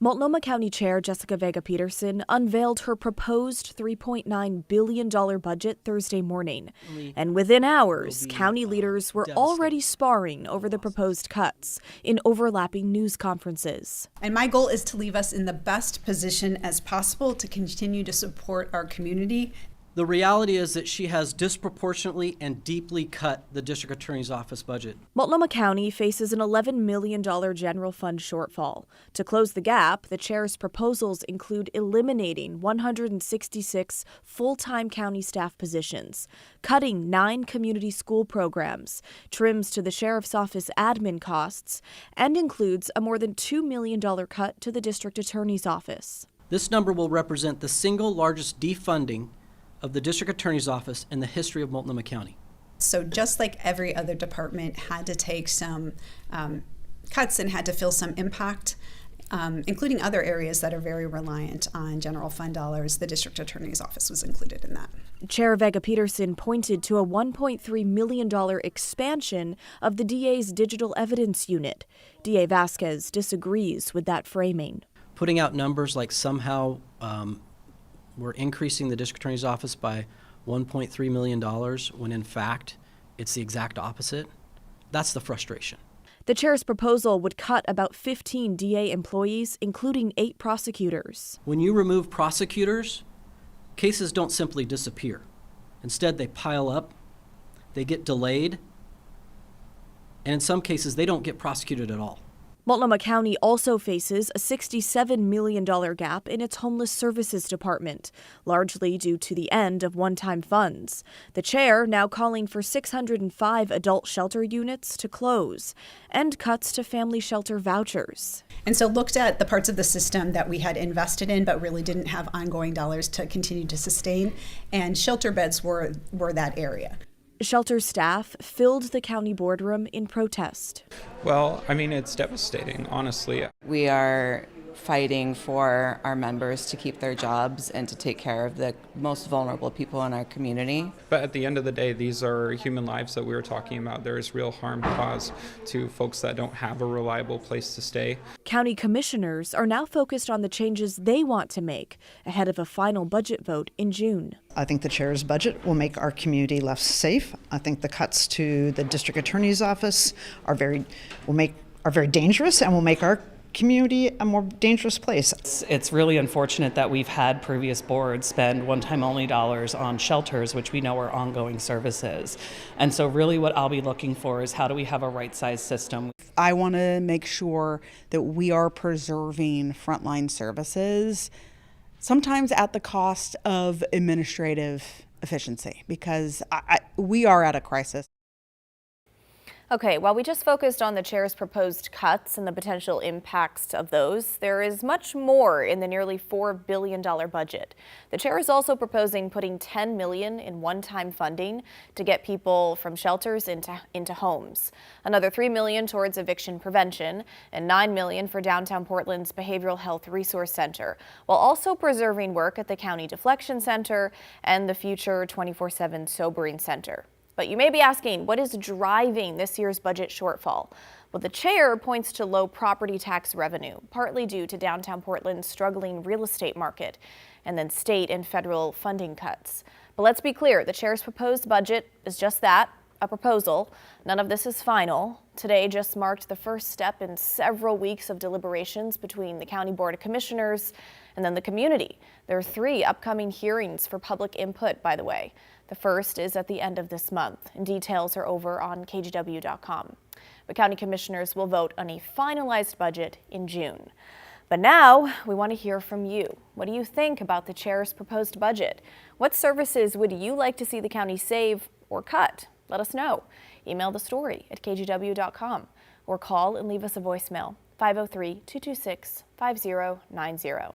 Multnomah County Chair Jessica Vega Pederson unveiled her proposed $3.9 billion budget Thursday morning. And within hours, county leaders were already sparring over the proposed cuts in overlapping news conferences. And my goal is to leave us in the best position as possible to continue to support our community. The reality is that she has disproportionately and deeply cut the district attorney's office budget. Multnomah County faces an $11 million general fund shortfall. To close the gap, the chair's proposals include eliminating 166 full-time county staff positions, cutting 9 community school programs, trims to the sheriff's office admin costs, and includes a more than $2 million cut to the district attorney's office. This number will represent the single largest defunding of the district attorney's office in the history of Multnomah County. So just like every other department had to take some cuts and had to feel some impact, including other areas that are very reliant on general fund dollars, the district attorney's office was included in that. Chair Vega Pederson pointed to a $1.3 million expansion of the DA's digital evidence unit. DA Vasquez disagrees with that framing. Putting out numbers like somehow we're increasing the district attorney's office by $1.3 million when in fact it's the exact opposite. That's the frustration. The chair's proposal would cut about 15 DA employees, including 8 prosecutors. When you remove prosecutors, cases don't simply disappear. Instead, they pile up, they get delayed, and in some cases, they don't get prosecuted at all. Multnomah County also faces a $67 million gap in its homeless services department, largely due to the end of one-time funds. The chair now calling for 605 adult shelter units to close and cuts to family shelter vouchers. And so looked at the parts of the system that we had invested in but really didn't have ongoing dollars to continue to sustain, and shelter beds were that area. Shelter staff filled the county boardroom in protest. Well, I mean, it's devastating, honestly. We are fighting for our members to keep their jobs and to take care of the most vulnerable people in our community. But at the end of the day, these are human lives that we were talking about. There is real harm caused to folks that don't have a reliable place to stay. County commissioners are now focused on the changes they want to make ahead of a final budget vote in June. I think the chair's budget will make our community less safe. I think the cuts to the district attorney's office are very dangerous and will make our community a more dangerous place. It's really unfortunate that we've had previous boards spend one-time only dollars on shelters, which we know are ongoing services. And so really what I'll be looking for is how do we have a right-sized system? I want to make sure that we are preserving frontline services, sometimes at the cost of administrative efficiency, because we are at a crisis. Okay, while we just focused on the chair's proposed cuts and the potential impacts of those, there is much more in the nearly $4 billion budget. The chair is also proposing putting $10 million in one-time funding to get people from shelters into homes, another $3 million towards eviction prevention, and $9 million for downtown Portland's Behavioral Health Resource Center, while also preserving work at the County Deflection Center and the future 24/7 Sobering Center. But you may be asking, what is driving this year's budget shortfall? Well, the chair points to low property tax revenue, partly due to downtown Portland's struggling real estate market, and then state and federal funding cuts. But let's be clear, the chair's proposed budget is just that, a proposal. None of this is final. Today just marked the first step in several weeks of deliberations between the County Board of Commissioners and then the community. There are 3 upcoming hearings for public input, by the way. The first is at the end of this month, and details are over on kgw.com. The county commissioners will vote on a finalized budget in June. But now we want to hear from you. What do you think about the chair's proposed budget? What services would you like to see the county save or cut? Let us know. Email the story at kgw.com or call and leave us a voicemail, 503-226-5090.